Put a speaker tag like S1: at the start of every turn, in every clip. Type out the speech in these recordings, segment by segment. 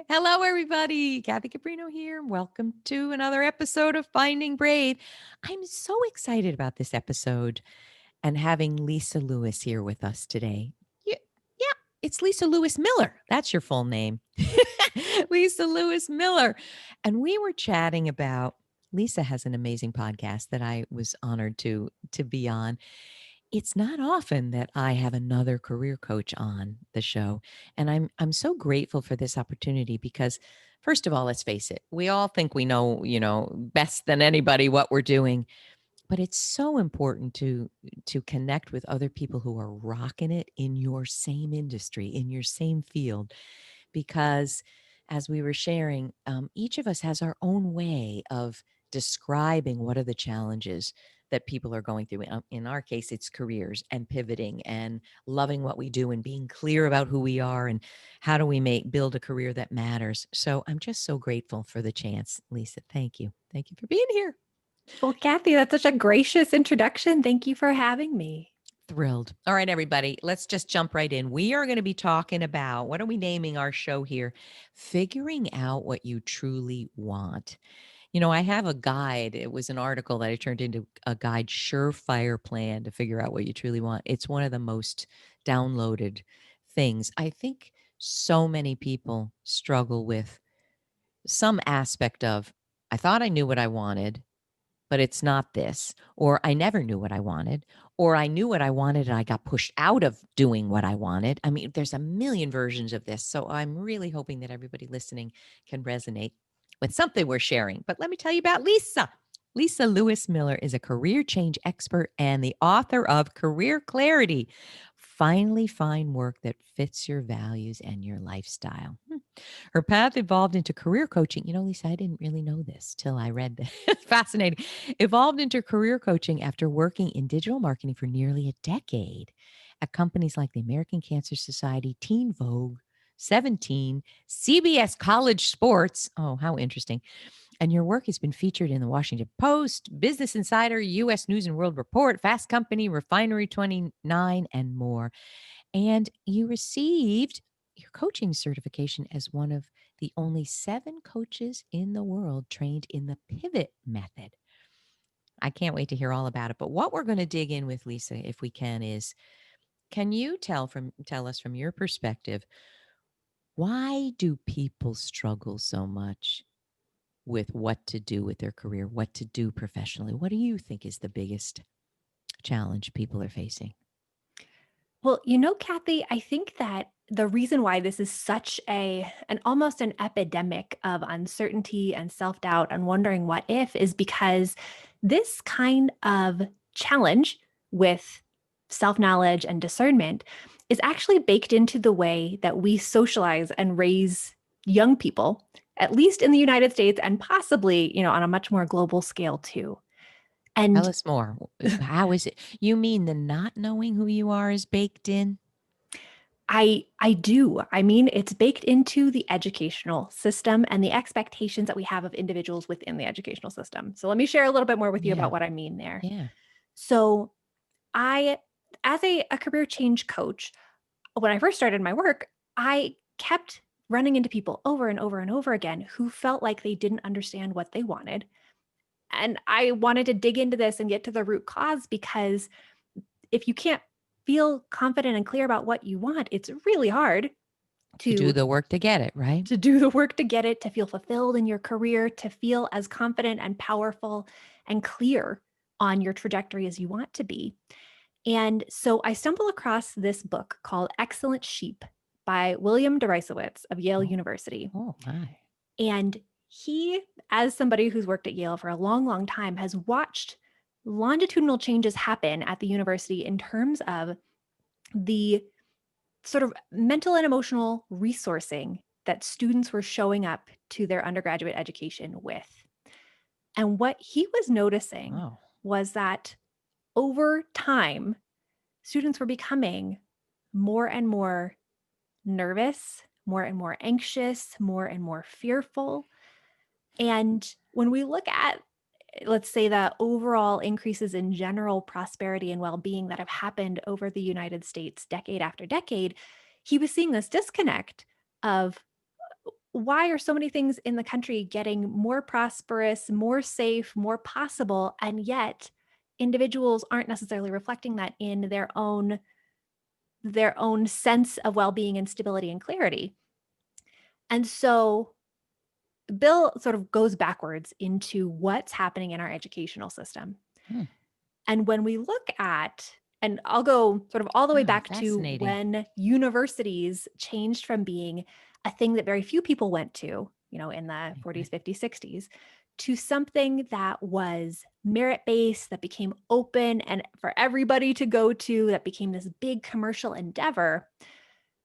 S1: Hello, everybody. Kathy Caprino here. Welcome to another episode of Finding Brave. I'm so excited about this episode and having Lisa Lewis here with us today. Yeah, it's Lisa Lewis Miller. That's your full name. Lisa Lewis Miller. And we were chatting about Lisa has an amazing podcast that I was honored to be on. It's not often that I have another career coach on the show, and I'm so grateful for this opportunity because first of all, let's face it, we all think we know, best than anybody what we're doing, but it's so important to connect with other people who are rocking it in your same industry, in your same field because as we were sharing, each of us has our own way of describing what are the challenges that people are going through. In our case, it's careers and pivoting and loving what we do and being clear about who we are and how do we build a career that matters. So I'm just so grateful for the chance, Lisa. Thank you. Thank you for being here.
S2: Well, Kathy, that's such a gracious introduction. Thank you for having me.
S1: Thrilled. All right, everybody, let's just jump right in. We are going to be talking about what are we naming our show here? Figuring out what you truly want. I have a guide. It was an article that I turned into a guide, Surefire Plan to figure out what you truly want. It's one of the most downloaded things. I think so many people struggle with some aspect of, I thought I knew what I wanted, but it's not this, or I never knew what I wanted, or I knew what I wanted and I got pushed out of doing what I wanted. I mean, there's a million versions of this. So I'm really hoping that everybody listening can resonate with something we're sharing. But let me tell you about Lisa. Lisa Lewis Miller is a career change expert and the author of Career Clarity. Finally find work that fits your values and your lifestyle. Her path evolved into career coaching. Lisa, I didn't really know this till I read this. Fascinating. Evolved into career coaching after working in digital marketing for nearly a decade at companies like the American Cancer Society, Teen Vogue, 17, CBS College Sports. Oh, how interesting. And your work has been featured in the Washington Post, Business Insider, U.S. News and World Report, Fast Company, Refinery 29, and more. And you received your coaching certification as one of the only 7 coaches in the world trained in the pivot method. I can't wait to hear all about it. But what we're going to dig in with, Lisa, if we can, is can you tell us from your perspective, why do people struggle so much with what to do with their career, what to do professionally? What do you think is the biggest challenge people are facing?
S2: Well, Kathy, I think that the reason why this is such an almost an epidemic of uncertainty and self-doubt and wondering what if is because this kind of challenge with self-knowledge and discernment is actually baked into the way that we socialize and raise young people, at least in the United States and possibly, on a much more global scale too.
S1: Tell
S2: And
S1: us more. How is it? You mean the not knowing who you are is baked in?
S2: I do. I mean, it's baked into the educational system and the expectations that we have of individuals within the educational system. So let me share a little bit more with you
S1: Yeah.
S2: about what I mean there.
S1: Yeah.
S2: So I, as a career change coach, when I first started my work, I kept running into people over and over and over again who felt like they didn't understand what they wanted. And I wanted to dig into this and get to the root cause because if you can't feel confident and clear about what you want, it's really hard
S1: To do
S2: to
S1: the work to get it, right?
S2: to do the work to get it, to feel fulfilled in your career, to feel as confident and powerful and clear on your trajectory as you want to be. And so I stumbled across this book called Excellent Sheep by William Deresiewicz of Yale
S1: Oh,
S2: University.
S1: oh my.
S2: And he, as somebody who's worked at Yale for a long, long time, has watched longitudinal changes happen at the university in terms of the sort of mental and emotional resourcing that students were showing up to their undergraduate education with. And what he was noticing
S1: Oh.
S2: was that over time, students were becoming more and more nervous, more and more anxious, more and more fearful. And when we look at, let's say, the overall increases in general prosperity and well-being that have happened over the United States decade after decade, he was seeing this disconnect of why are so many things in the country getting more prosperous, more safe, more possible, and yet individuals aren't necessarily reflecting that in their own sense of well-being and stability and clarity. And so Bill sort of goes backwards into what's happening in our educational system.
S1: Hmm.
S2: And when we look at, and I'll go sort of all the way
S1: Wow,
S2: back to
S1: fascinating.
S2: when universities changed from being a thing that very few people went to, in the
S1: Right,
S2: 40s,
S1: right.
S2: 50s, 60s, to something that was merit based, that became open and for everybody to go to, that became this big commercial endeavor.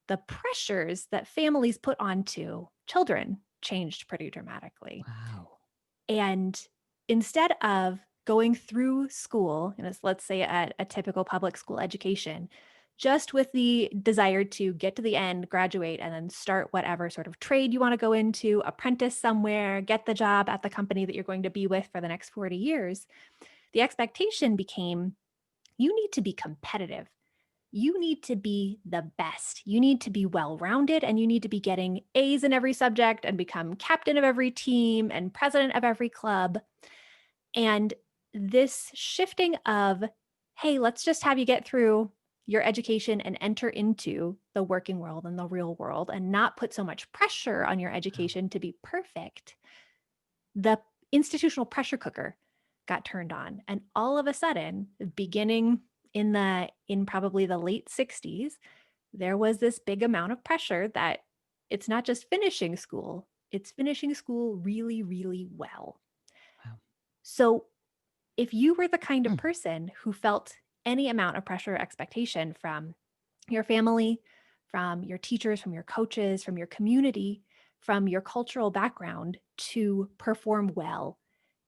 S2: The pressures that families put onto children changed pretty dramatically.
S1: Wow.
S2: And instead of going through school, let's say a typical public school education, just with the desire to get to the end, graduate, and then start whatever sort of trade you want to go into, apprentice somewhere, get the job at the company that you're going to be with for the next 40 years, the expectation became you need to be competitive. You need to be the best. You need to be well rounded and you need to be getting A's in every subject and become captain of every team and president of every club. And this shifting of, hey, let's just have you get through your education and enter into the working world and the real world and not put so much pressure on your
S1: Wow.
S2: education to be perfect. The institutional pressure cooker got turned on. And all of a sudden, beginning in probably the late 60s, there was this big amount of pressure that it's not just finishing school, it's finishing school really, really well.
S1: Wow.
S2: So if you were the kind of
S1: Hmm.
S2: person who felt any amount of pressure or expectation from your family, from your teachers, from your coaches, from your community, from your cultural background to perform well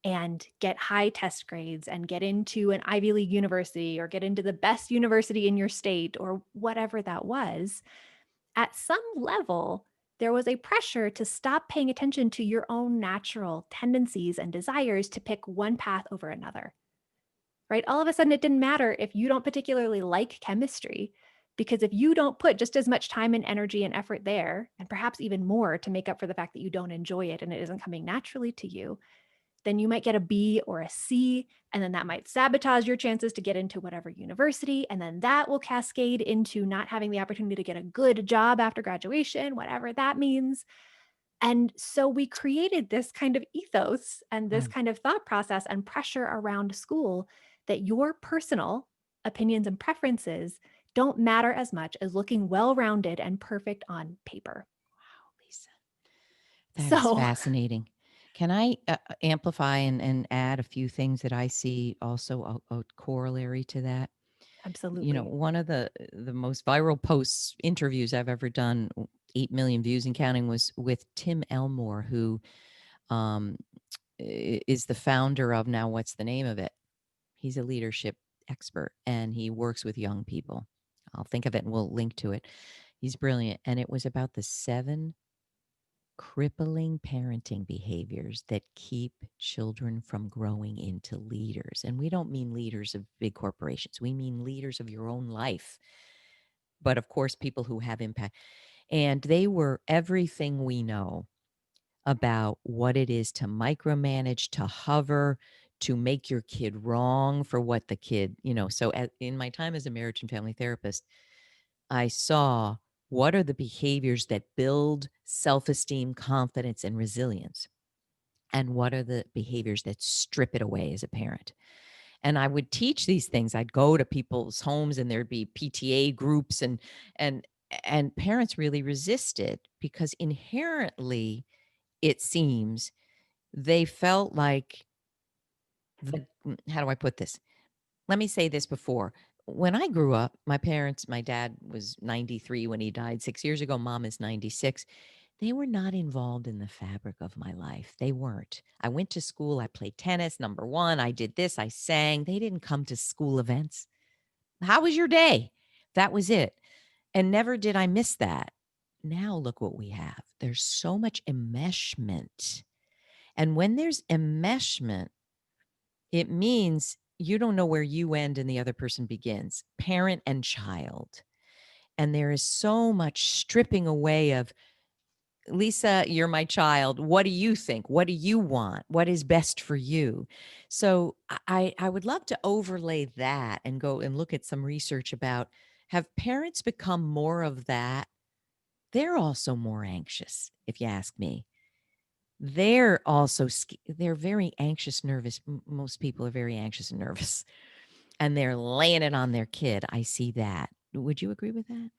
S2: and get high test grades and get into an Ivy League university or get into the best university in your state or whatever that was, at some level, there was a pressure to stop paying attention to your own natural tendencies and desires to pick one path over another, right? All of a sudden, it didn't matter if you don't particularly like chemistry, because if you don't put just as much time and energy and effort there, and perhaps even more to make up for the fact that you don't enjoy it and it isn't coming naturally to you, then you might get a B or a C, and then that might sabotage your chances to get into whatever university. And then that will cascade into not having the opportunity to get a good job after graduation, whatever that means. And so we created this kind of ethos and this
S1: Wow.
S2: kind of thought process and pressure around school that your personal opinions and preferences don't matter as much as looking well rounded and perfect on paper.
S1: Wow, Lisa. That is
S2: So,
S1: fascinating. Can I amplify and add a few things that I see also a corollary to that?
S2: absolutely.
S1: One of the most viral posts interviews I've ever done, 8 million views and counting, was with Tim Elmore, who um, is the founder of, now what's the name of it? He's a leadership expert and he works with young people. I'll think of it and we'll link to it. He's brilliant. And it was about the 7 crippling parenting behaviors that keep children from growing into leaders. And we don't mean leaders of big corporations, we mean leaders of your own life. But of course, people who have impact. And they were everything we know about what it is to micromanage, to hover, to make your kid wrong for what the kid, So in my time as a marriage and family therapist, I saw what are the behaviors that build self esteem, confidence, and resilience. And what are the behaviors that strip it away as a parent? And I would teach these things. I'd go to people's homes and there'd be PTA groups and and parents really resisted because inherently it seems they felt like how do I put this? Let me say this before. When I grew up, my dad was 93 when he died 6 years ago. Mom is 96. They were not involved in the fabric of my life. They weren't. I went to school. I played tennis, number one. I did this. I sang. They didn't come to school events. How was your day? That was it. And never did I miss that. Now look what we have. There's so much enmeshment. And when there's enmeshment, it means you don't know where you end and the other person begins, parent and child. And there is so much stripping away of Lisa, you're my child. What do you think? What do you want? What is best for you? So I would love to overlay that and go and look at some research about, have parents become more of that? They're also more anxious, if you ask me. They're also they're very anxious, nervous. Most people are very anxious and nervous, and they're laying it on their kid. I see that. Would you agree with that?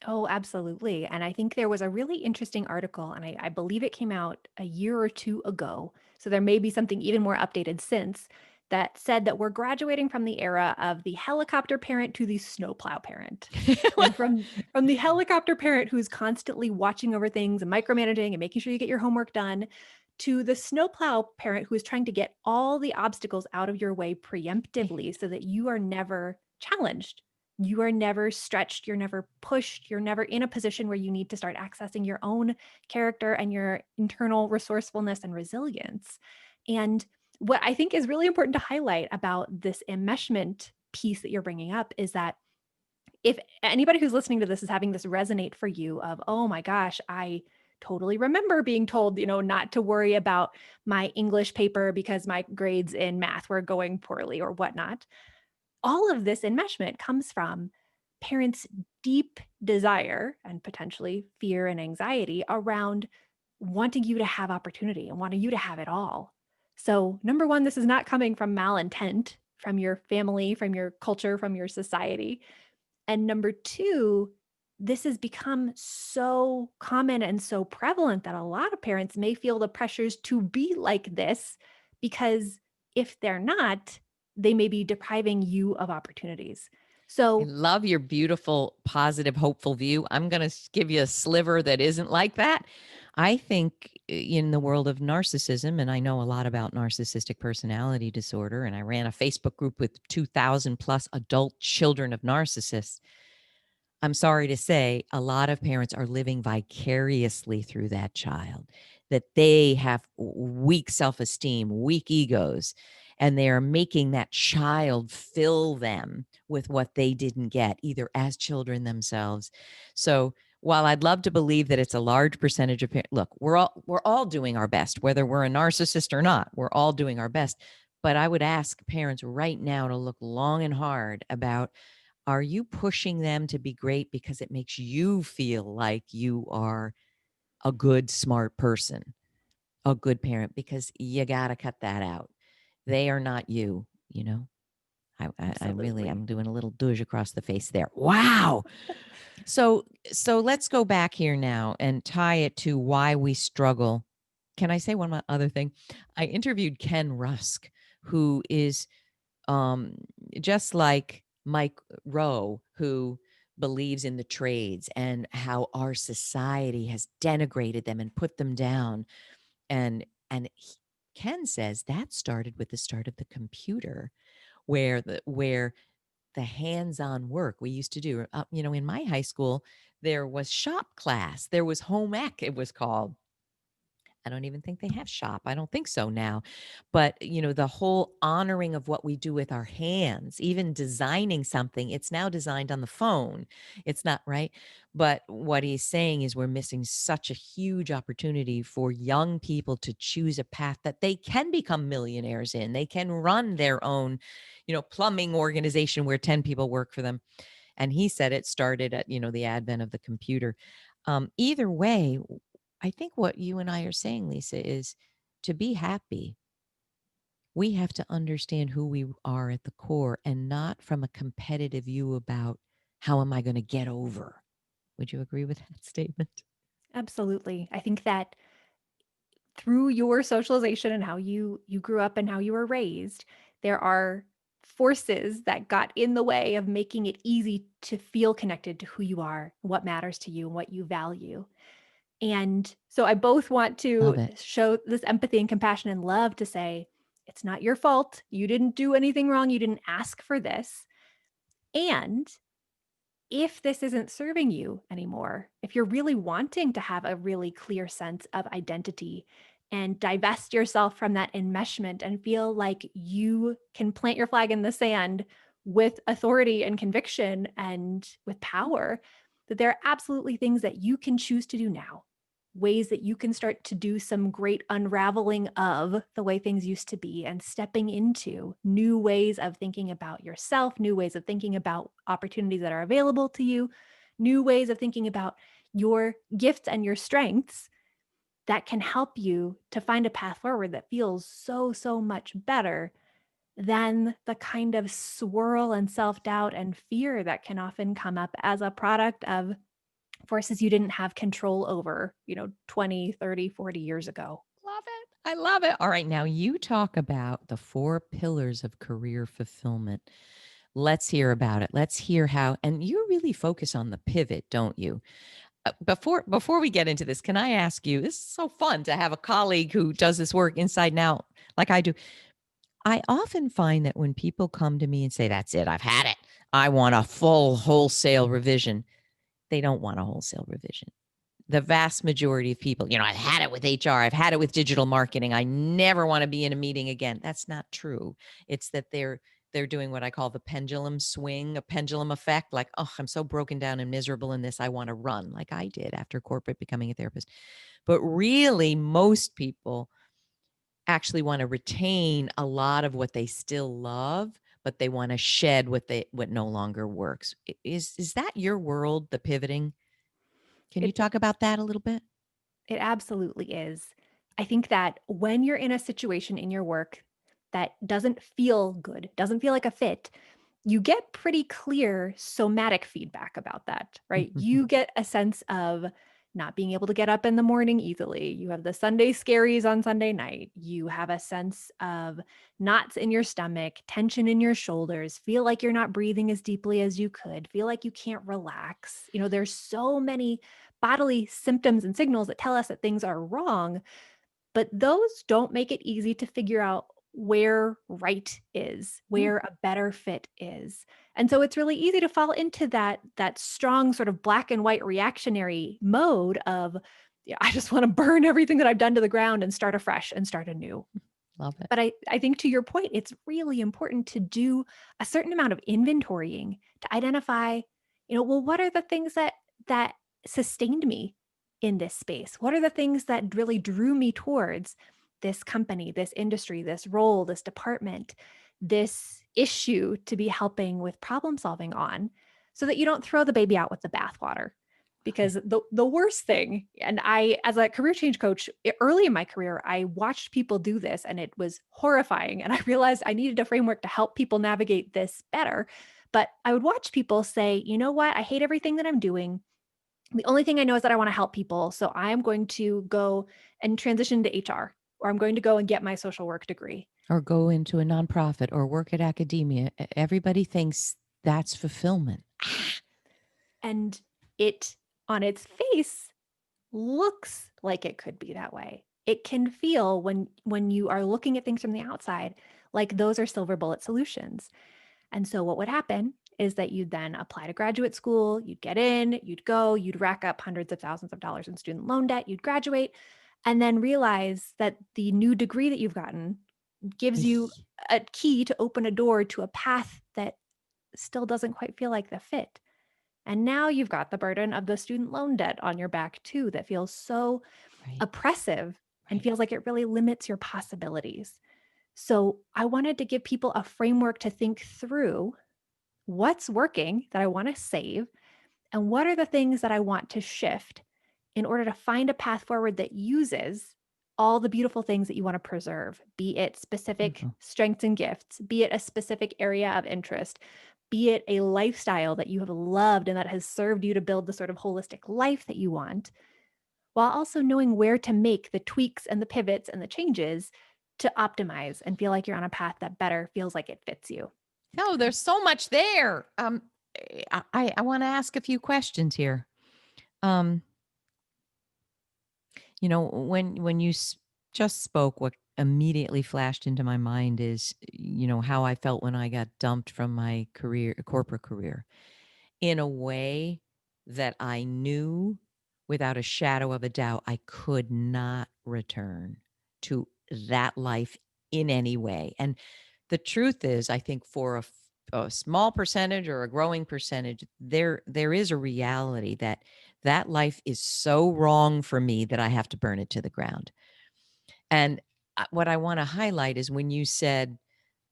S2: Oh, absolutely. And I think there was a really interesting article, and I believe it came out a year or two ago. So there may be something even more updated since that said that we're graduating from the era of the helicopter parent to the snowplow parent. And from the helicopter parent who's constantly watching over things and micromanaging and making sure you get your homework done, to the snowplow parent who is trying to get all the obstacles out of your way preemptively so that you are never challenged. You are never stretched, you're never pushed, you're never in a position where you need to start accessing your own character and your internal resourcefulness and resilience. And what I think is really important to highlight about this enmeshment piece that you're bringing up is that if anybody who's listening to this is having this resonate for you of, oh my gosh, I totally remember being told, not to worry about my English paper because my grades in math were going poorly or whatnot. All of this enmeshment comes from parents' deep desire and potentially fear and anxiety around wanting you to have opportunity and wanting you to have it all. So, number one, this is not coming from malintent from your family, from your culture, from your society. And number two, this has become so common and so prevalent that a lot of parents may feel the pressures to be like this because if they're not, they may be depriving you of opportunities.
S1: I
S2: So,
S1: love your beautiful, positive, hopeful view. I'm going to give you a sliver that isn't like that. I think in the world of narcissism, and I know a lot about narcissistic personality disorder, and I ran a Facebook group with 2,000 plus adult children of narcissists. I'm sorry to say, a lot of parents are living vicariously through that child, that they have weak self esteem, weak egos, and they are making that child fill them with what they didn't get, either as children themselves. So, while I'd love to believe that it's a large percentage of parents, look, we're all doing our best, whether we're a narcissist or not. We're all doing our best. But I would ask parents right now to look long and hard about, are you pushing them to be great because it makes you feel like you are a good, smart person, a good parent? Because you got to cut that out. They are not you, you know? I really,
S2: absolutely.
S1: I'm doing a little douche across the face there. Wow. So let's go back here now and tie it to why we struggle. Can I say other thing? I interviewed Ken Rusk, who is um, just like Mike Rowe, who believes in the trades and how our society has denigrated them and put them down. And Ken says that started with the start of the computer, where the hands-on work we used to do. In my high school, there was shop class, there was home ec, it was called. I don't even think they have shop. I don't think so now. But, the whole honoring of what we do with our hands, even designing something, it's now designed on the phone. It's not right. But what he's saying is we're missing such a huge opportunity for young people to choose a path that they can become millionaires in. They can run their own, plumbing organization where 10 people work for them. And he said it started at, the advent of the computer. Either way, I think what you and I are saying, Lisa, is to be happy, we have to understand who we are at the core and not from a competitive view about how am I going to get over. Would you agree with that statement?
S2: Absolutely. I think that through your socialization and how you grew up and how you were raised, there are forces that got in the way of making it easy to feel connected to who you are, what matters to you, and what you value. And so I both want
S1: Love
S2: to
S1: it.
S2: show this empathy and compassion and love to say, it's not your fault. You didn't do anything wrong. You didn't ask for this. And if this isn't serving you anymore, if you're really wanting to have a really clear sense of identity and divest yourself from that enmeshment and feel like you can plant your flag in the sand with authority and conviction and with power, that there are absolutely things that you can choose to do now. ways that you can start to do some great unraveling of the way things used to be and stepping into new ways of thinking about yourself, new ways of thinking about opportunities that are available to you, new ways of thinking about your gifts and your strengths that can help you to find a path forward that feels so, so much better than the kind of swirl and self doubt and fear that can often come up as a product of forces you didn't have control over, 20, 30, 40 years ago.
S1: Love it. I love it. All right. Now you talk about the four pillars of career fulfillment. Let's hear about it. Let's hear how, and you really focus on the pivot, don't you? Before we get into this, can I ask you? This is so fun to have a colleague who does this work inside and out, like I do. I often find that when people come to me and say, "That's it, I've had it. I want a full wholesale revision," they don't want a wholesale revision. The vast majority of people, I've had it with HR, I've had it with digital marketing. I never want to be in a meeting again. That's not true. It's that they're doing what I call the pendulum swing, a pendulum effect. Like, oh, I'm so broken down and miserable in this. I want to run like I did after corporate becoming a therapist. But really, most people actually want to retain a lot of what they still love, but they want to shed what no longer works. Is that your world, the pivoting? Can you
S2: It
S1: talk about that a little bit?
S2: it absolutely is. I think that when you're in a situation in your work that doesn't feel good, doesn't feel like a fit, you get pretty clear somatic feedback about that, right? You get a sense of not being able to get up in the morning easily. You have the Sunday scaries on Sunday night. You have a sense of knots in your stomach, tension in your shoulders, feel like you're not breathing as deeply as you could, feel like you can't relax. There's so many bodily symptoms and signals that tell us that things are wrong, but those don't make it easy to figure out where right is,
S1: Mm,
S2: where a better fit is. And so it's really easy to fall into that strong sort of black and white reactionary mode of, yeah, I just want to burn everything that I've done to the ground and start afresh and start anew.
S1: love it.
S2: But I think to your point, it's really important to do a certain amount of inventorying to identify, well, what are the things that sustained me in this space? What are the things that really drew me towards this company, this industry, this role, this department, this issue to be helping with problem solving on, so that you don't throw the baby out with the bathwater. Because
S1: Right.
S2: the worst thing, and I, as a career change coach, early in my career, I watched people do this and it was horrifying. And I realized I needed a framework to help people navigate this better. But I would watch people say, you know what? I hate everything that I'm doing. The only thing I know is that I want to help people. So I am going to go and transition to HR, or I'm going to go and get my social work degree.
S1: Or go into a nonprofit or work at academia. Everybody thinks that's fulfillment.
S2: And it, on its face, looks like it could be that way. It can feel when you are looking at things from the outside like those are silver bullet solutions. And so what would happen is that you'd then apply to graduate school, you'd get in, you'd go, you'd rack up hundreds of thousands of dollars in student loan debt, you'd graduate, and then realize that the new degree that you've gotten gives you
S1: Yes.
S2: a key to open a door to a path that still doesn't quite feel like the fit. And now you've got the burden of the student loan debt on your back too, that feels so
S1: Right.
S2: oppressive and
S1: Right.
S2: feels like it really limits your possibilities. So I wanted to give people a framework to think through what's working that I want to save and what are the things that I want to shift in order to find a path forward that uses all the beautiful things that you want to preserve, be it specific
S1: Beautiful.
S2: strengths and gifts, be it a specific area of interest, be it a lifestyle that you have loved and that has served you to build the sort of holistic life that you want, while also knowing where to make the tweaks and the pivots and the changes to optimize and feel like you're on a path that better feels like it fits you.
S1: No, there's so much there. I want to ask a few questions here. Um, when you just spoke, what immediately flashed into my mind is, how I felt when I got dumped from my corporate career, in a way that I knew without a shadow of a doubt I could not return to that life in any way. And the truth is, I think for a small percentage or a growing percentage, there is a reality that that life is so wrong for me that I have to burn it to the ground. And what I want to highlight is when you said,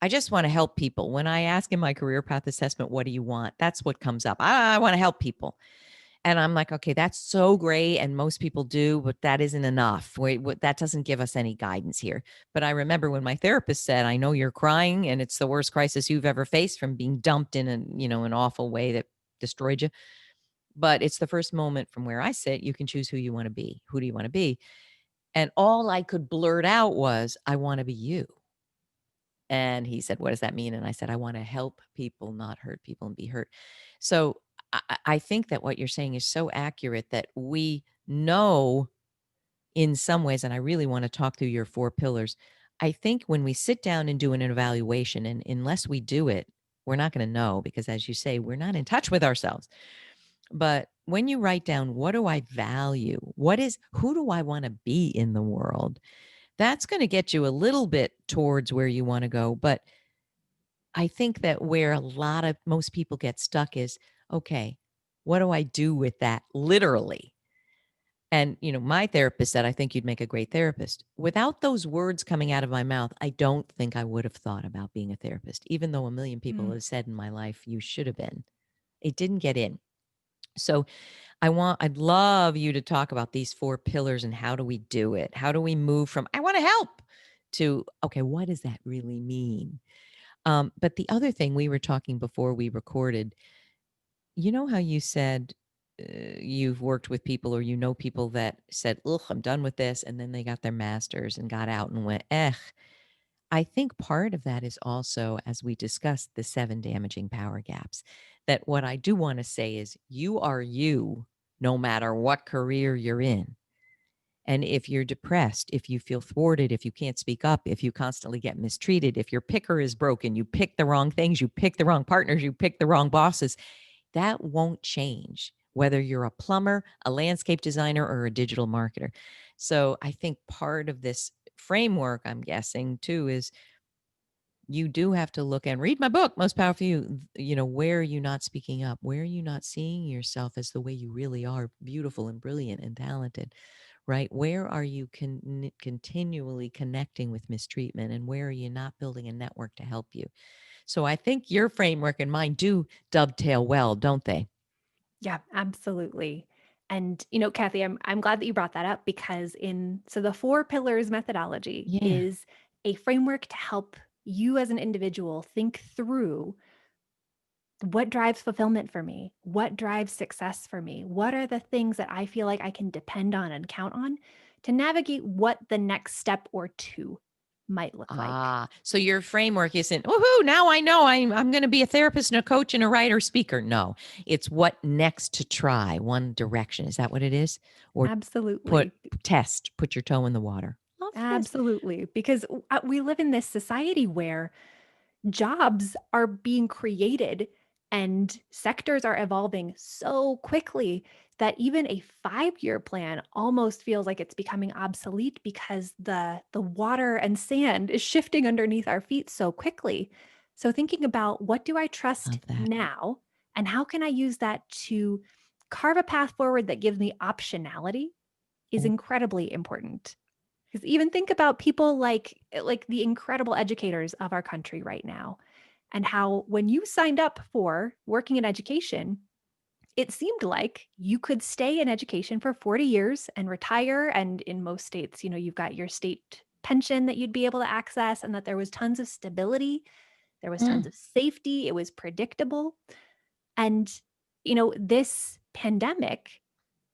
S1: I just want to help people. When I ask in my career path assessment, what do you want? That's what comes up. I want to help people. And I'm like, okay, that's so great. And most people do, but that isn't enough. That doesn't give us any guidance here. But I remember when my therapist said, I know you're crying and it's the worst crisis you've ever faced from being dumped in an awful way that destroyed you. But it's the first moment from where I sit. You can choose who you want to be. Who do you want to be? And all I could blurt out was, I want to be you. And he said, what does that mean? And I said, I want to help people, not hurt people and be hurt. So I think that what you're saying is so accurate that we know in some ways, and I really want to talk through your 4 pillars. I think when we sit down and do an evaluation, and unless we do it, we're not going to know because, as you say, we're not in touch with ourselves. But when you write down, what do I value? Who do I want to be in the world? That's going to get you a little bit towards where you want to go. But I think that where most people get stuck is, okay, what do I do with that literally? And, my therapist said, I think you'd make a great therapist. Without those words coming out of my mouth, I don't think I would have thought about being a therapist, even though a million people
S2: Mm.
S1: have said in my life, you should have been. It didn't get in. So I'd love you to talk about these 4 pillars and how do we do it? How do we move from, I want to help to, okay, what does that really mean? But the other thing we were talking before we recorded, you know how you said you've worked with people or people that said, ugh, I'm done with this. And then they got their masters and got out and went, eh. I think part of that is also, as we discussed, the 7 damaging power gaps. That what I do want to say is you are you no matter what career you're in. And if you're depressed, if you feel thwarted, if you can't speak up, if you constantly get mistreated, if your picker is broken, you pick the wrong things, you pick the wrong partners, you pick the wrong bosses, that won't change, whether you're a plumber, a landscape designer, or a digital marketer. So I think part of this framework, I'm guessing too, is you do have to look and read my book, Most Powerful You. Where are you not speaking up? Where are you not seeing yourself as the way you really are, beautiful and brilliant and talented, right? Where are you continually connecting with mistreatment, and where are you not building a network to help you? So I think your framework and mine do dovetail well, don't they?
S2: Yeah, absolutely. And Kathy, I'm glad that you brought that up because the 4 pillars methodology
S1: Yeah.
S2: is a framework to help you as an individual think through what drives fulfillment for me? What drives success for me? What are the things that I feel like I can depend on and count on to navigate what the next step or two might look like?
S1: So your framework isn't, woohoo, now I know I'm going to be a therapist and a coach and a writer speaker. No, it's what next to try, one direction. Is that what it is? Or put
S2: Absolutely.
S1: put your toe in the water. Love this.
S2: Absolutely. Because we live in this society where jobs are being created and sectors are evolving so quickly that even a 5-year plan almost feels like it's becoming obsolete because the water and sand is shifting underneath our feet so quickly. So thinking about what do I trust
S1: Love that.
S2: now and how can I use that to carve a path forward that gives me optionality is
S1: Oh,
S2: incredibly important. Because even think about people like the incredible educators of our country right now, and how when you signed up for working in education, it seemed like you could stay in education for 40 years and retire. And in most states, you've got your state pension that you'd be able to access, and that there was tons of stability, there was tons
S1: mm,
S2: of safety, it was predictable. And, this pandemic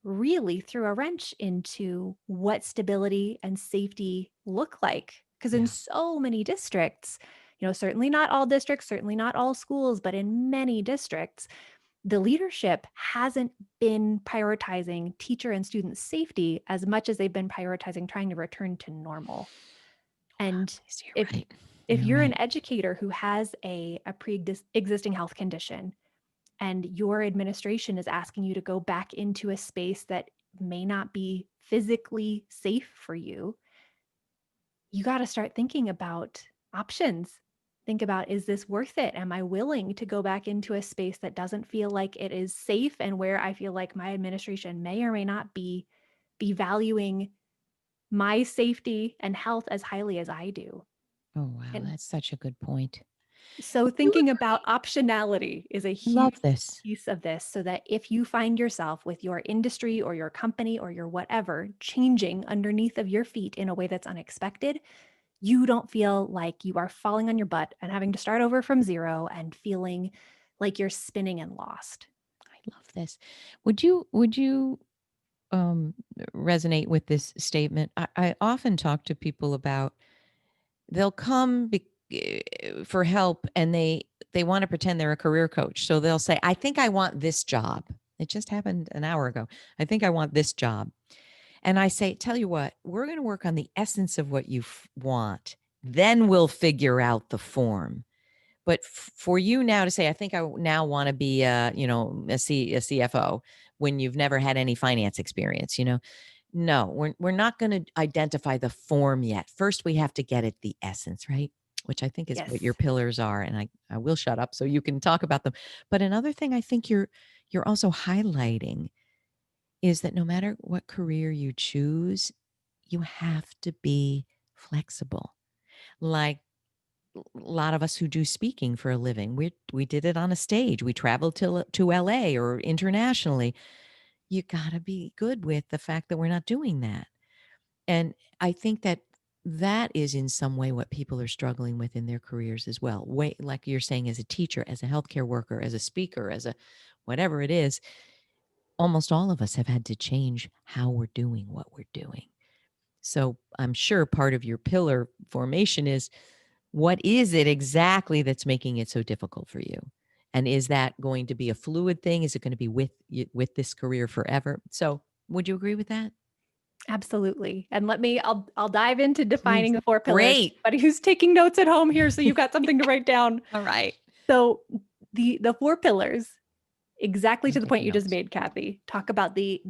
S2: really threw a wrench into what stability and safety look like. Because in
S1: yeah.
S2: so many districts, certainly not all districts, certainly not all schools, but in many districts, the leadership hasn't been prioritizing teacher and student safety as much as they've been prioritizing trying to return to normal. And
S1: Yes, you're
S2: if
S1: right.
S2: if
S1: You're
S2: you're an
S1: right.
S2: educator who has a pre-existing health condition and your administration is asking you to go back into a space that may not be physically safe for you, you got to start thinking about options, think about, is this worth it? Am I willing to go back into a space that doesn't feel like it is safe and where I feel like my administration may or may not be valuing my safety and health as highly as I do?
S1: Oh, wow.
S2: And
S1: That's such a good point.
S2: so
S1: You
S2: thinking about
S1: agree?
S2: optionality is a huge
S1: Love this.
S2: piece of this, so that if you find yourself with your industry or your company or your whatever changing underneath of your feet in a way that's unexpected, you don't feel like you are falling on your butt and having to start over from zero and feeling like you're spinning and lost.
S1: I love this. Would you um, resonate with this statement? I often talk to people about they'll come for help and they want to pretend they're a career coach. So they'll say, "I think I want this job." It just happened an hour ago. "I think I want this job." And I say, "Tell you what, we're going to work on the essence of what you want. Then we'll figure out the form." But for you now to say, "I think I now want to be a CFO," when you've never had any finance experience, no, we're not going to identify the form yet. First, we have to get at the essence, right? Which I think is what your
S2: Yes,
S1: pillars are. And I will shut up so you can talk about them. But another thing I think you're also highlighting is that no matter what career you choose, you have to be flexible. Like a lot of us who do speaking for a living, we did it on a stage. We traveled to LA or internationally. You got to be good with the fact that we're not doing that. And I think that that is in some way what people are struggling with in their careers as well. Way like you're saying, as a teacher, as a healthcare worker, as a speaker, as a whatever it is, almost all of us have had to change how we're doing what we're doing. So I'm sure part of your pillar formation is, what is it exactly that's making it so difficult for you? And is that going to be a fluid thing? Is it going to be with with this career forever? So would you agree with that?
S2: absolutely. And I'll dive into
S1: Please.
S2: defining the four pillars.
S1: Great.
S2: Anybody who's taking notes at home here, so you've got something to write down.
S1: All right.
S2: So the four pillars, exactly
S1: I'm
S2: to the point
S1: taking
S2: you just
S1: notes.
S2: made, Kathy, talk about the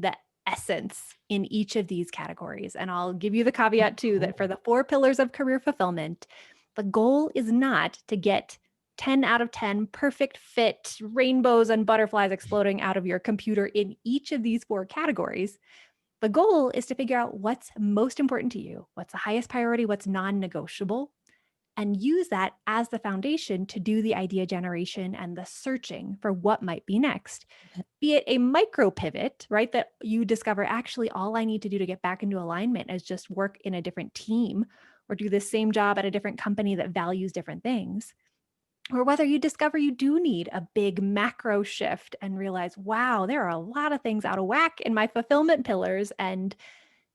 S2: essence in each of these categories. And I'll give you the
S1: Oh,
S2: caveat too that for
S1: cool.
S2: the four pillars of career fulfillment, the goal is not to get 10 out of 10 perfect fit rainbows and butterflies exploding out of your computer in each of these four categories. The goal is to figure out what's most important to you, what's the highest priority, what's non-negotiable, and use that as the foundation to do the idea generation and the searching for what might be next. Be it a micro pivot, right? That you discover, actually all I need to do to get back into alignment is just work in a different team or do the same job at a different company that values different things. Or whether you discover you do need a big macro shift and realize, wow, there are a lot of things out of whack in my fulfillment pillars. And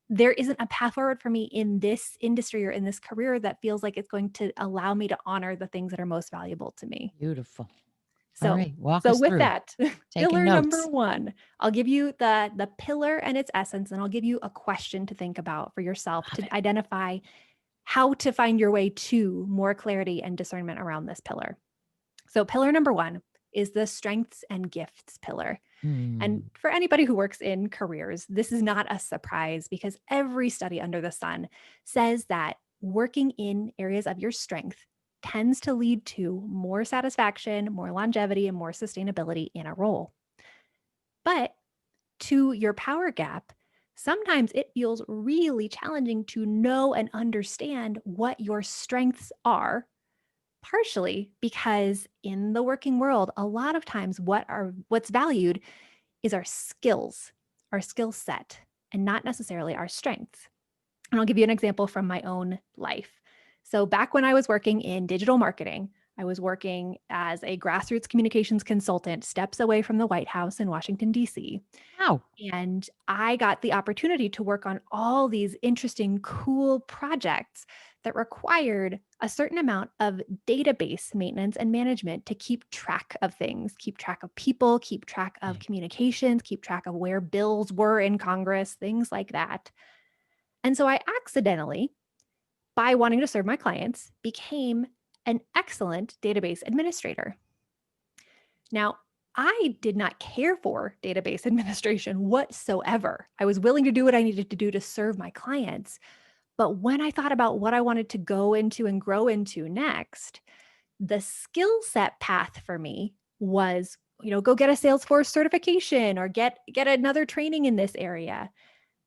S2: there isn't a path forward for me in this industry or in this career that feels like it's going to allow me to honor the things that are most valuable to me.
S1: Beautiful. All
S2: So,
S1: right. Walk
S2: so
S1: us
S2: with
S1: through.
S2: that,
S1: Taking
S2: pillar number
S1: notes.
S2: one, I'll give you the pillar and its essence, and I'll give you a question to think about for yourself
S1: Love
S2: to
S1: it.
S2: identify how to find your way to more clarity and discernment around this pillar. So, pillar number one is the strengths and gifts pillar. And
S1: Hmm.
S2: for anybody who works in careers, this is not a surprise because every study under the sun says that working in areas of your strength tends to lead to more satisfaction, more longevity, and more sustainability in a role. But to your power gap, sometimes it feels really challenging to know and understand what your strengths are, partially because in the working world, a lot of times what's valued is our skill set, and not necessarily our strengths. And I'll give you an example from my own life. So, back when I was working in digital marketing, I was working as a grassroots communications consultant, steps away from the White House in Washington, D.C.
S1: Wow.
S2: And I got the opportunity to work on all these interesting, cool projects that required a certain amount of database maintenance and management to keep track of things, keep track of people, keep track of
S1: Okay.
S2: communications, keep track of where bills were in Congress, things like that. And so I accidentally, by wanting to serve my clients, became an excellent database administrator. Now, I did not care for database administration whatsoever. I was willing to do what I needed to do to serve my clients. But when I thought about what I wanted to go into and grow into next, The skill set path for me was, go get a Salesforce certification or get another training in this area.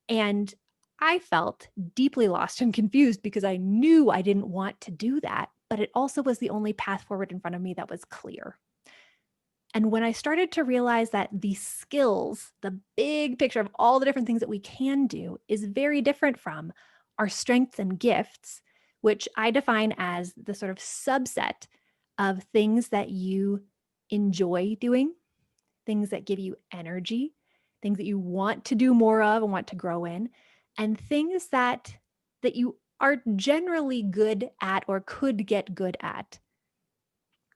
S2: And I felt deeply lost and confused because I knew I didn't want to do that, but it also was the only path forward in front of me that was clear. And when I started to realize that the skills, the big picture of all the different things that we can do, is very different from our strengths and gifts, which I define as the sort of subset of things that you enjoy doing, things that give you energy, things that you want to do more of and want to grow in, and things that you are generally good at or could get good at.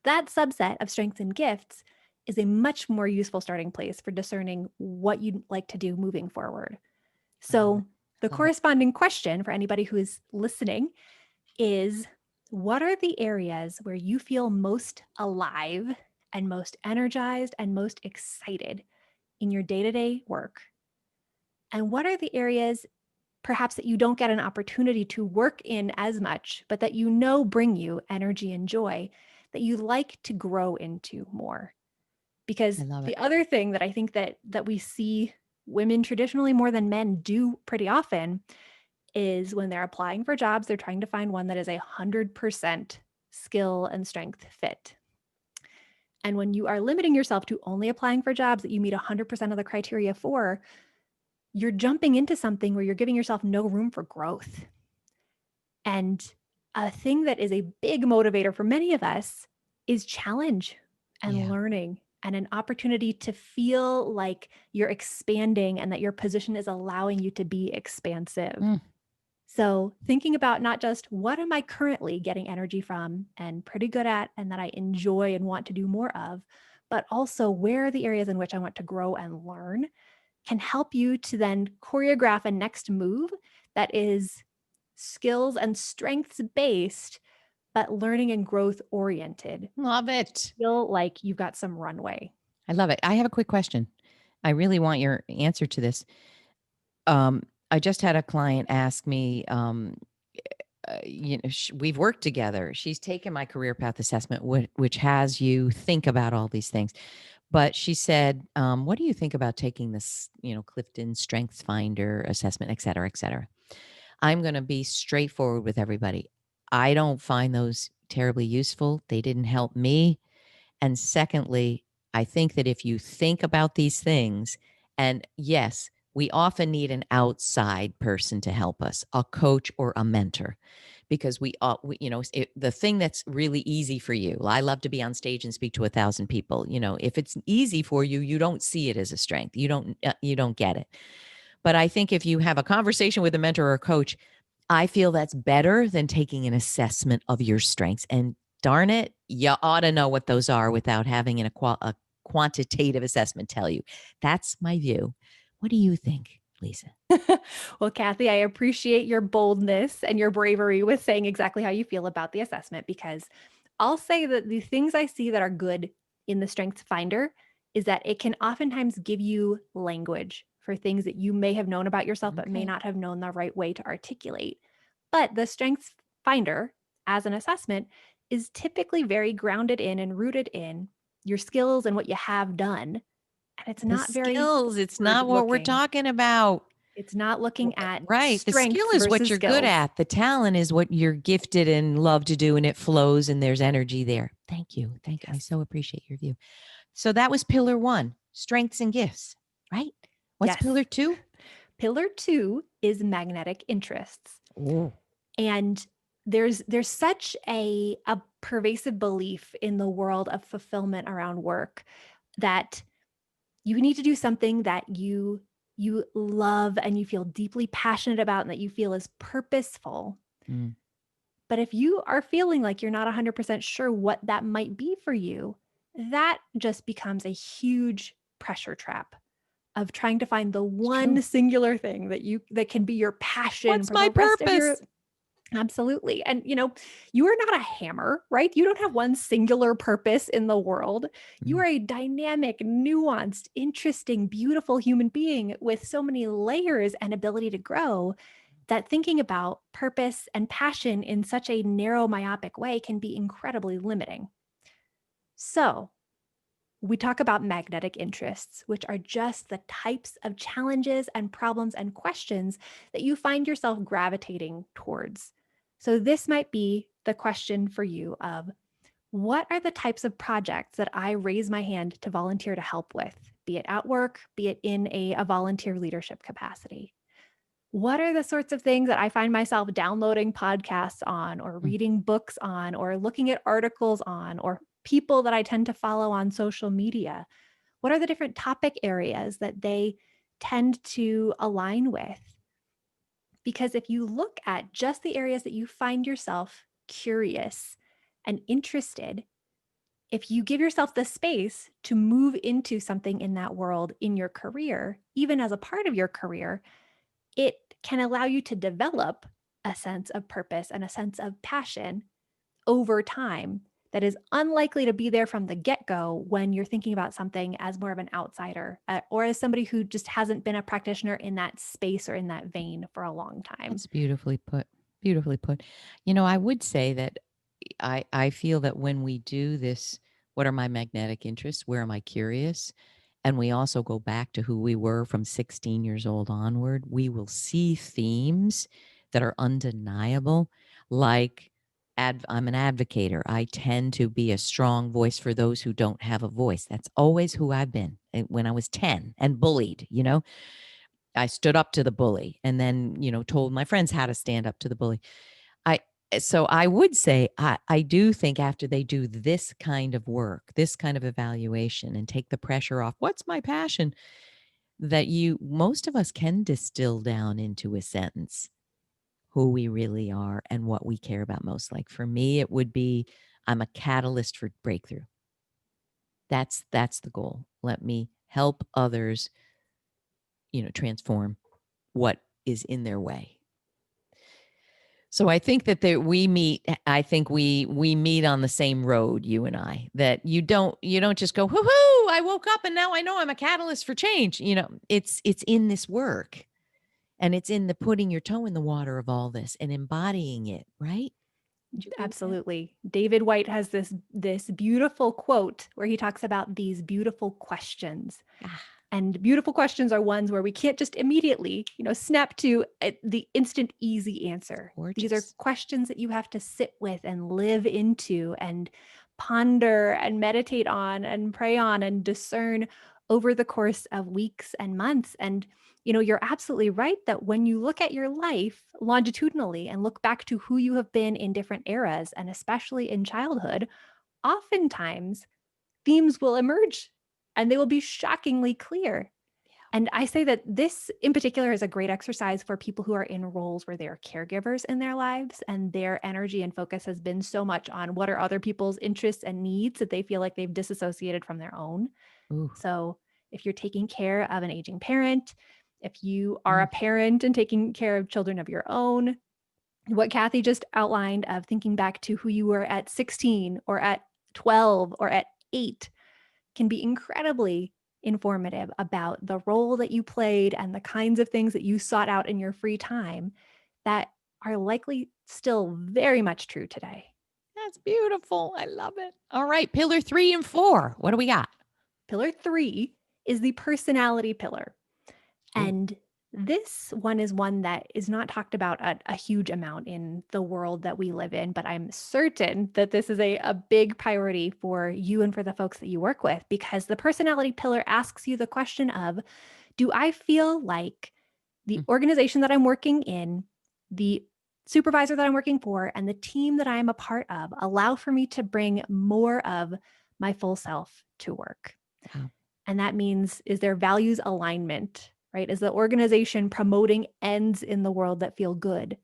S2: That subset of strengths and gifts is a much more useful starting place for discerning what you'd like to do moving forward.
S1: I love it.
S2: So, the
S1: I love it.
S2: corresponding question for anybody who is listening is, what are the areas where you feel most alive and most energized and most excited in your day to day work? And what are the areas perhaps that you don't get an opportunity to work in as much, but that bring you energy and joy that you like to grow into more?
S1: I
S2: Because
S1: love it.
S2: the other thing that I think that we see women traditionally more than men do pretty often is when they're applying for jobs, they're trying to find one that is 100% skill and strength fit. And when you are limiting yourself to only applying for jobs that you meet 100% of the criteria for, you're jumping into something where you're giving yourself no room for growth. And a thing that is a big motivator for many of us is challenge and
S1: Yeah.
S2: learning and an opportunity to feel like you're expanding and that your position is allowing you to be expansive.
S1: Mm.
S2: So, thinking about not just what am I currently getting energy from and pretty good at and that I enjoy and want to do more of, but also where are the areas in which I want to grow and learn can help you to then choreograph a next move that is skills and strengths based, but learning and growth oriented.
S1: Love it.
S2: Feel like you've got some runway.
S1: I love it. I have a quick question. I really want your answer to this. I just had a client ask me, we've worked together. She's taken my career path assessment, which has you think about all these things. But she said, "What do you think about taking this, Clifton Strengths Finder assessment, et cetera, et cetera?" I'm going to be straightforward with everybody. I don't find those terribly useful. They didn't help me. And secondly, I think that if you think about these things, and yes, we often need an outside person to help us, a coach or a mentor, because the thing that's really easy for you. I love to be on stage and speak to 1,000 people. If it's easy for you, you don't see it as a strength. You don't get it. But I think if you have a conversation with a mentor or a coach, I feel that's better than taking an assessment of your strengths. And darn it, you ought to know what those are without having a quantitative assessment tell you. That's my view. What do you think, Lisa?
S2: Well, Kathy, I appreciate your boldness and your bravery with saying exactly how you feel about the assessment, because I'll say that the things I see that are good in the Strengths Finder is that it can oftentimes give you language for things that you may have known about yourself, but may
S1: Okay.
S2: not have known the right way to articulate. But the Strengths Finder as an assessment is typically very grounded in and rooted in your skills and what you have done. And it's
S1: The
S2: not very
S1: skills, it's
S2: forward
S1: not what we're
S2: looking.
S1: talking about.
S2: It's not looking at
S1: Right. The skill
S2: strengths
S1: is what
S2: versus
S1: you're good
S2: skills.
S1: at. The talent is what you're gifted and love to do, and it flows and there's energy there. Thank you. Thank you. I
S2: Yes.
S1: so appreciate your view. So that was pillar one, strengths and gifts, right? What's
S2: Yes.
S1: pillar two?
S2: Pillar 2 is magnetic interests.
S1: Oh,
S2: And there's such a pervasive belief in the world of fulfillment around work that you need to do something that you love and you feel deeply passionate about and that you feel is purposeful.
S1: mm,
S2: But if you are feeling like you're not 100% sure what that might be for you, that just becomes a huge pressure trap of trying to find the
S1: it's true.
S2: one singular thing that can be your passion
S1: What's
S2: for
S1: my
S2: the rest of your.
S1: purpose?
S2: Absolutely. And you are not a hammer, right? You don't have one singular purpose in the world. You
S1: Mm,
S2: are a dynamic, nuanced, interesting, beautiful human being with so many layers and ability to grow. that thinking about purpose and passion in such a narrow, myopic way can be incredibly limiting. So, we talk about magnetic interests, which are just the types of challenges and problems and questions that you find yourself gravitating towards. So, this might be the question for you of what are the types of projects that I raise my hand to volunteer to help with, be it at work, be it in a volunteer leadership capacity? What are the sorts of things that I find myself downloading podcasts on, or
S1: Mm.
S2: reading books on, or looking at articles on, or people that I tend to follow on social media? What are the different topic areas that they tend to align with? Because if you look at just the areas that you find yourself curious and interested, if you give yourself the space to move into something in that world in your career, even as a part of your career, it can allow you to develop a sense of purpose and a sense of passion over time that is unlikely to be there from the get go when you're thinking about something as more of an outsider, or as somebody who just hasn't been a practitioner in that space or in that vein for a long time.
S1: That's beautifully put. Beautifully put. I would say that I feel that when we do this, what are my magnetic interests? Where am I curious? And we also go back to who we were from 16 years old onward, we will see themes that are undeniable, like I'm an advocator. I tend to be a strong voice for those who don't have a voice. That's always who I've been. When I was 10 and bullied, I stood up to the bully and then, told my friends how to stand up to the bully. I so I would say I do think after they do this kind of work, this kind of evaluation and take the pressure off, what's my passion? That most of us can distill down into a sentence who we really are and what we care about most. Like for me, it would be I'm a catalyst for breakthrough. That's the goal. Let me help others, transform what is in their way. So I think that we meet. I think we meet on the same road, you and I. That you don't just go, "Whoo-hoo! I woke up and now I know I'm a catalyst for change." It's in this work, and it's in the putting your toe in the water of all this and embodying it. Right? Would you agree with that?
S2: Absolutely. David White has this beautiful quote where he talks about these beautiful questions.
S1: Ah,
S2: And beautiful questions are ones where we can't just immediately, snap to the instant easy answer. These are
S1: gorgeous.
S2: questions that you have to sit with and live into and ponder and meditate on and pray on and discern over the course of weeks and months. And, you're absolutely right that when you look at your life longitudinally and look back to who you have been in different eras, and especially in childhood, oftentimes themes will emerge and they will be shockingly clear. And I say that this in particular is a great exercise for people who are in roles where they are caregivers in their lives and their energy and focus has been so much on what are other people's interests and needs that they feel like they've disassociated from their own.
S1: Ooh.
S2: So if you're taking care of an aging parent, if you are a
S1: Mm.
S2: parent and taking care of children of your own, what Kathy just outlined of thinking back to who you were at 16 or at 12 or at 8 can be incredibly informative about the role that you played and the kinds of things that you sought out in your free time that are likely still very much true today.
S1: That's beautiful. I love it. All right, pillar 3 and 4. What do we got?
S2: Pillar 3 is the personality pillar.
S1: Ooh.
S2: And this one is one that is not talked about a huge amount in the world that we live in, but I'm certain that this is a big priority for you and for the folks that you work with, because the personality pillar asks you the question of, do I feel like the
S1: Mm.
S2: organization that I'm working in, the supervisor that I'm working for, and the team that I am a part of allow for me to bring more of my full self to work?
S1: Wow.
S2: And that means, is there values alignment, right? Is the organization promoting ends in the world that feel good?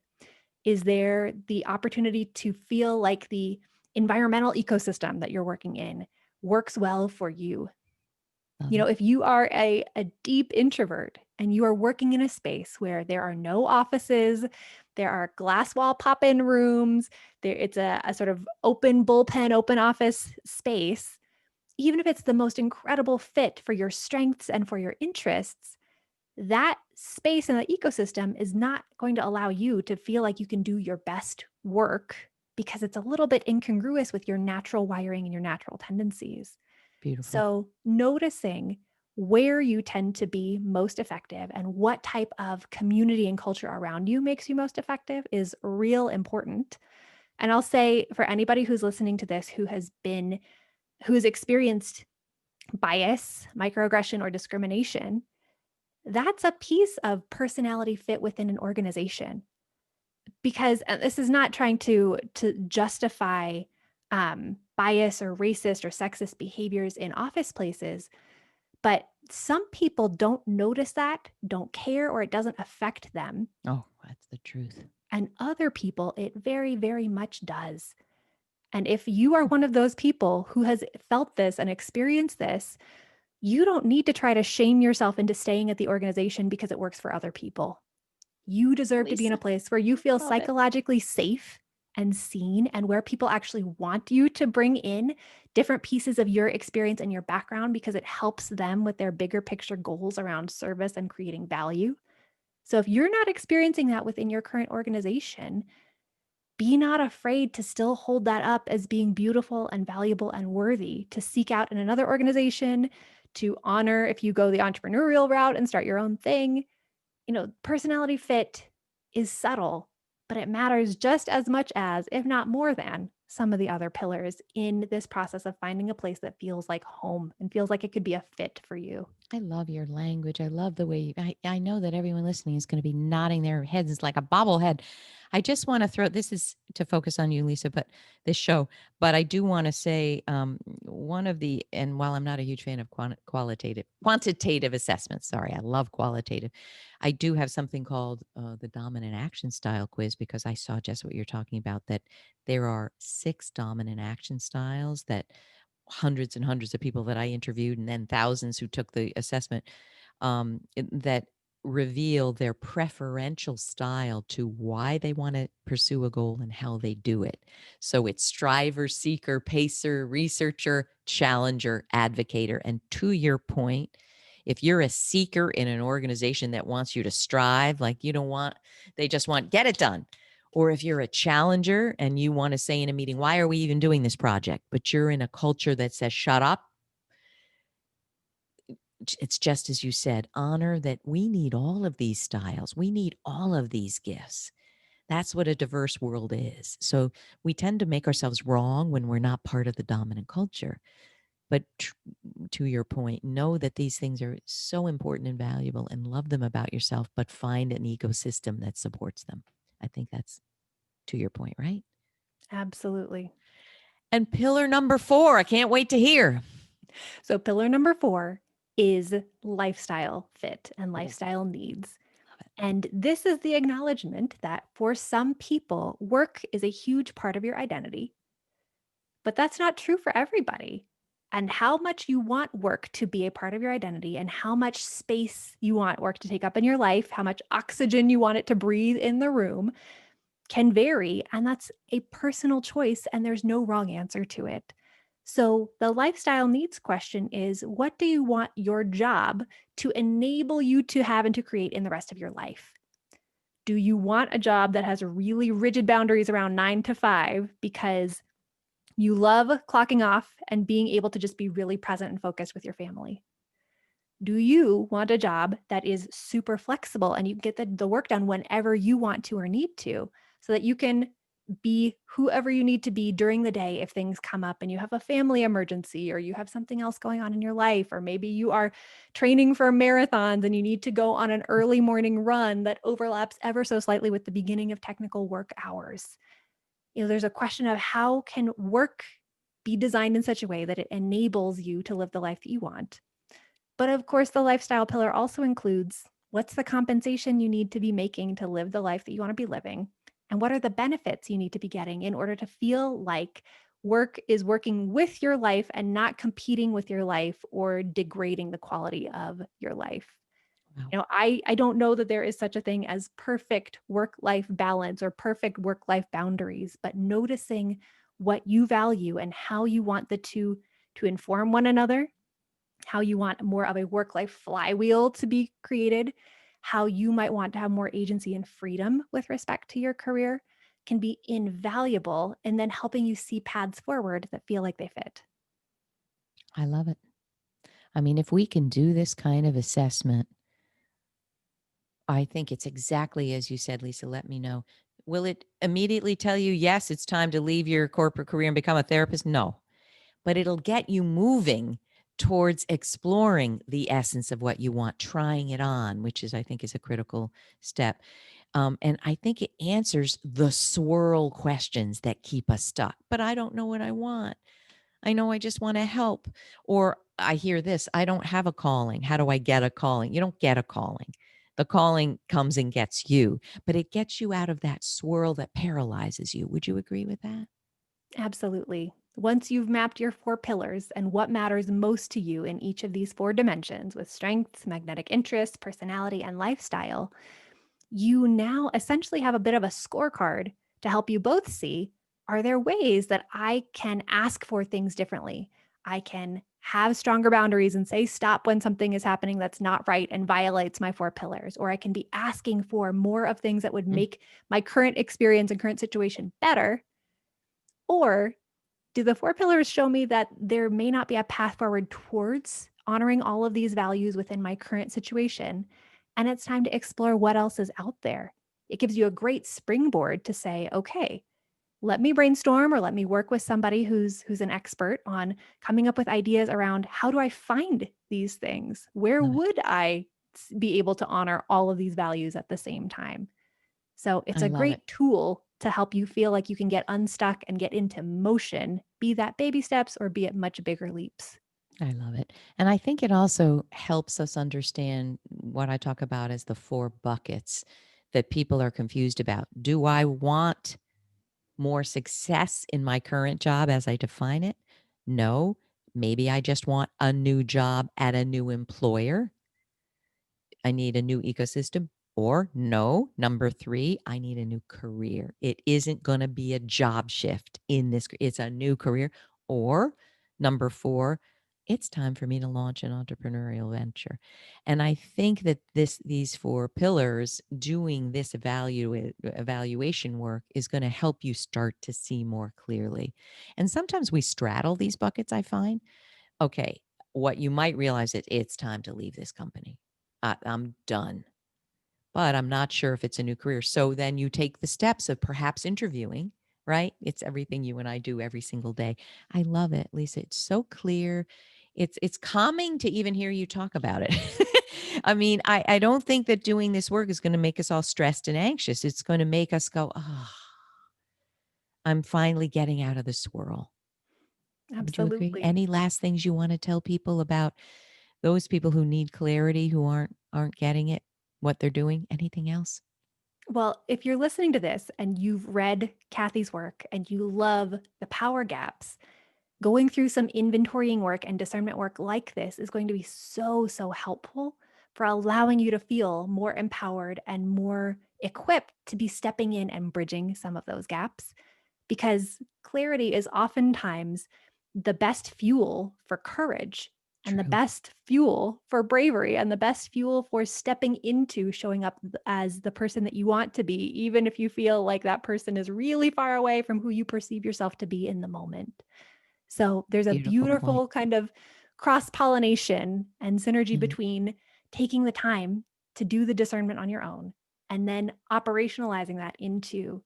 S2: Is there the opportunity to feel like the environmental ecosystem that you're working in works well for you?
S1: Love it.
S2: If you are a deep introvert and you are working in a space where there are no offices, there are glass wall pop-in rooms, it's a sort of open bullpen, open office space, even if it's the most incredible fit for your strengths and for your interests, that space in the ecosystem is not going to allow you to feel like you can do your best work because it's a little bit incongruous with your natural wiring and your natural tendencies.
S1: Beautiful.
S2: So, noticing where you tend to be most effective and what type of community and culture around you makes you most effective is real important. And I'll say for anybody who's listening to this who has experienced bias, microaggression, or discrimination, that's a piece of personality fit within an organization. Because this is not trying to justify bias or racist or sexist behaviors in office places, but some people don't notice that, don't care, or it doesn't affect them.
S1: Oh, that's the truth.
S2: And other people, it very, very much does. And if you are one of those people who has felt this and experienced this, you don't need to try to shame yourself into staying at the organization because it works for other people. You deserve to be in a
S1: Lisa,
S2: place where you feel
S1: love it.
S2: psychologically safe and seen, and where people actually want you to bring in different pieces of your experience and your background because it helps them with their bigger picture goals around service and creating value. So if you're not experiencing that within your current organization, be not afraid to still hold that up as being beautiful and valuable and worthy to seek out in another organization, to honor if you go the entrepreneurial route and start your own thing. Personality fit is subtle, but it matters just as much as, if not more than, some of the other pillars in this process of finding a place that feels like home and feels like it could be a fit for you.
S1: I love your language. I love the way I know that everyone listening is going to be nodding their heads like a bobblehead. I just want to throw this is to focus on you, Lisa, but this show. But I do want to say one of the, and while I'm not a huge fan of quantitative assessments, sorry, I love qualitative. I do have something called the dominant action style quiz because I saw just what you're talking about, that there are 6 dominant action styles that hundreds and hundreds of people that I interviewed and then thousands who took the assessment that reveal their preferential style to why they want to pursue a goal and how they do it. So it's striver, seeker, pacer, researcher, challenger, advocator. And to your point, if you're a seeker in an organization that wants you to strive, like you don't want, they just want get it done. Or if you're a challenger and you want to say in a meeting, why are we even doing this project? But you're in a culture that says, shut up. It's just as you said, honor that we need all of these styles. We need all of these gifts. That's what a diverse world is. So we tend to make ourselves wrong when we're not part of the dominant culture. But to your point, know that these things are so important and valuable and love them about yourself, but find an ecosystem that supports them. I think that's to your point, right?
S2: Absolutely.
S1: And pillar number 4, I can't wait to hear.
S2: So, pillar number 4 is lifestyle fit and
S1: Oh,
S2: lifestyle needs.
S1: love it.
S2: And this is the acknowledgement that for some people, work is a huge part of your identity, but that's not true for everybody. And how much you want work to be a part of your identity, and how much space you want work to take up in your life, how much oxygen you want it to breathe in the room can vary. And that's a personal choice, and there's no wrong answer to it. So, the lifestyle needs question is, what do you want your job to enable you to have and to create in the rest of your life? Do you want a job that has really rigid boundaries around 9 to 5 because you love clocking off and being able to just be really present and focused with your family? Do you want a job that is super flexible and you can get the work done whenever you want to or need to, so that you can be whoever you need to be during the day if things come up and you have a family emergency, or you have something else going on in your life, or maybe you are training for marathons and you need to go on an early morning run that overlaps ever so slightly with the beginning of technical work hours? There's a question of, how can work be designed in such a way that it enables you to live the life that you want? But of course, the lifestyle pillar also includes, what's the compensation you need to be making to live the life that you want to be living? And what are the benefits you need to be getting in order to feel like work is working with your life and not competing with your life or degrading the quality of your life?
S1: Wow.
S2: I don't know that there is such a thing as perfect work-life balance or perfect work-life boundaries, but noticing what you value and how you want the two to inform one another how you want more of a work life flywheel to be created, how you might want to have more agency and freedom with respect to your career can be invaluable in then helping you see paths forward that feel like they fit.
S1: I love it. I mean, if we can do this kind of assessment, I think it's exactly as you said, Lisa. Let me know. Will it immediately tell you, yes, it's time to leave your corporate career and become a therapist? No, but it'll get you moving towards exploring the essence of what you want, trying it on, which is, I think, is a critical step. And I think it answers the swirl questions that keep us stuck. But I don't know what I want. I know I just want to help. Or I hear this, I don't have a calling. How do I get a calling? You don't get a calling. The calling comes and gets you, but it gets you out of that swirl that paralyzes you. Would you agree with that?
S2: Absolutely. Once you've mapped your four pillars and what matters most to you in each of these four dimensions with strengths, magnetic interests, personality, and lifestyle, you now essentially have a bit of a scorecard to help you both see, are there ways that I can ask for things differently? I can have stronger boundaries and say stop when something is happening that's not right and violates my four pillars. Or I can be asking for more of things that would
S1: Mm,
S2: make my current experience and current situation better. Or do the four pillars show me that there may not be a path forward towards honoring all of these values within my current situation? And it's time to explore what else is out there. It gives you a great springboard to say, okay, let me brainstorm or let me work with somebody who's an expert on coming up with ideas around how do I find these things? Where
S1: love it.
S2: would I be able to honor all of these values at the same time? So it's
S1: I
S2: a
S1: love it.
S2: great tool to help you feel like you can get unstuck and get into motion, be that baby steps or be it much bigger leaps.
S1: I love it. And I think it also helps us understand what I talk about as the four buckets that people are confused about. Do I want more success in my current job as I define it? No. Maybe I just want a new job at a new employer. I need a new ecosystem. Or no, number three, I need a new career. It isn't going to be a job shift in this, it's a new career. Or number four, it's time for me to launch an entrepreneurial venture. And I think that these four pillars, doing this evaluation work is going to help you start to see more clearly. And sometimes we straddle these buckets, I find. Okay, what you might realize is it's time to leave this company. I'm done, but I'm not sure if it's a new career. So then you take the steps of perhaps interviewing, right? It's everything you and I do every single day. I love it, Lisa. It's so clear. It's calming to even hear you talk about it. I mean, I don't think that doing this work is going to make us all stressed and anxious. It's going to make us go, oh, I'm finally getting out of the swirl. Would you agree?
S2: Absolutely.
S1: Any last things you want to tell people about those people who need clarity, who aren't getting it, what they're doing? Anything else?
S2: Well, if you're listening to this and you've read Kathy's work and you love the power gaps, going through some inventorying work and discernment work like this is going to be so, so helpful for allowing you to feel more empowered and more equipped to be stepping in and bridging some of those gaps. Because clarity is oftentimes the best fuel for courage and the
S1: True.
S2: best fuel for bravery and the best fuel for stepping into showing up as the person that you want to be, even if you feel like that person is really far away from who you perceive yourself to be in the moment. So there's a
S1: Beautiful point.
S2: beautiful kind of cross pollination and synergy
S1: Mhm.
S2: between taking the time to do the discernment on your own and then operationalizing that into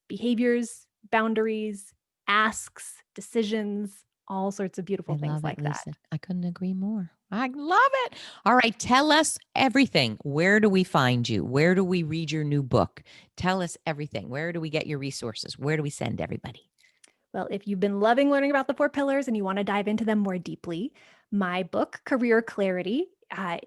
S2: behaviors, boundaries, asks, decisions, all sorts of
S1: I
S2: beautiful things
S1: love it,
S2: like that.
S1: Lisa. I couldn't agree more. I love it. All right, tell us everything. Where do we find you? Where do we read your new book? Tell us everything. Where do we get your resources? Where do we send everybody?
S2: Well, if you've been loving learning about the four pillars and you want to dive into them more deeply, my book, Career Clarity,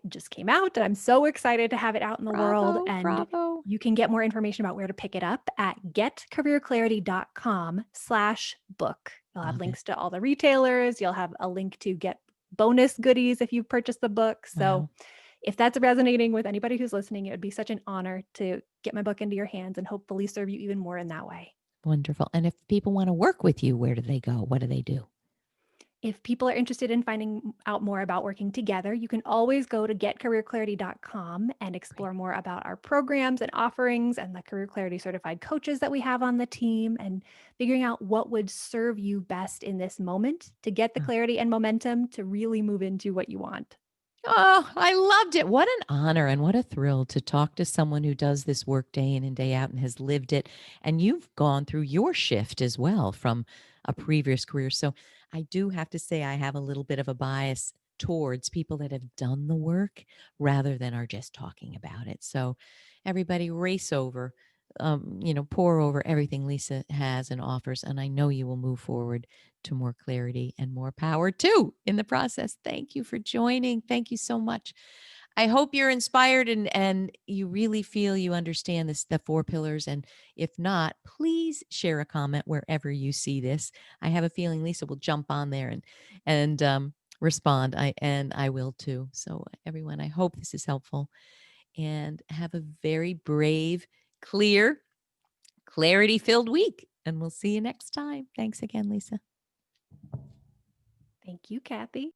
S2: just came out. And I'm so excited to have it out in the world.
S1: Bravo,
S2: And
S1: bravo.
S2: you can get more information about where to pick it up at getcareerclarity.com/book. You'll have
S1: Love it.
S2: links to all the retailers. You'll have a link to get bonus goodies if you purchase the book. So
S1: Wow.
S2: if that's resonating with anybody who's listening, it would be such an honor to get my book into your hands and hopefully serve you even more in that way.
S1: Wonderful. And if people want to work with you, where do they go? What do they do?
S2: If people are interested in finding out more about working together, you can always go to getcareerclarity.com and
S1: Great.
S2: explore more about our programs and offerings and the Career Clarity certified coaches that we have on the team and figuring out what would serve you best in this moment to get the clarity and momentum to really move into what you want.
S1: Oh, I loved it. What an honor and what a thrill to talk to someone who does this work day in and day out and has lived it. And you've gone through your shift as well from a previous career. So I do have to say, I have a little bit of a bias towards people that have done the work rather than are just talking about it. So everybody race over, pour over everything Lisa has and offers. And I know you will move forward to more clarity and more power too in the process. Thank you for joining. Thank you so much. I hope you're inspired and you really feel you understand this, the four pillars. And if not, please share a comment wherever you see this. I have a feeling Lisa will jump on there and respond. I will too. So everyone, I hope this is helpful and have a very brave, clear, clarity filled week. And we'll see you next time. Thanks again, Lisa.
S2: Thank you, Kathy.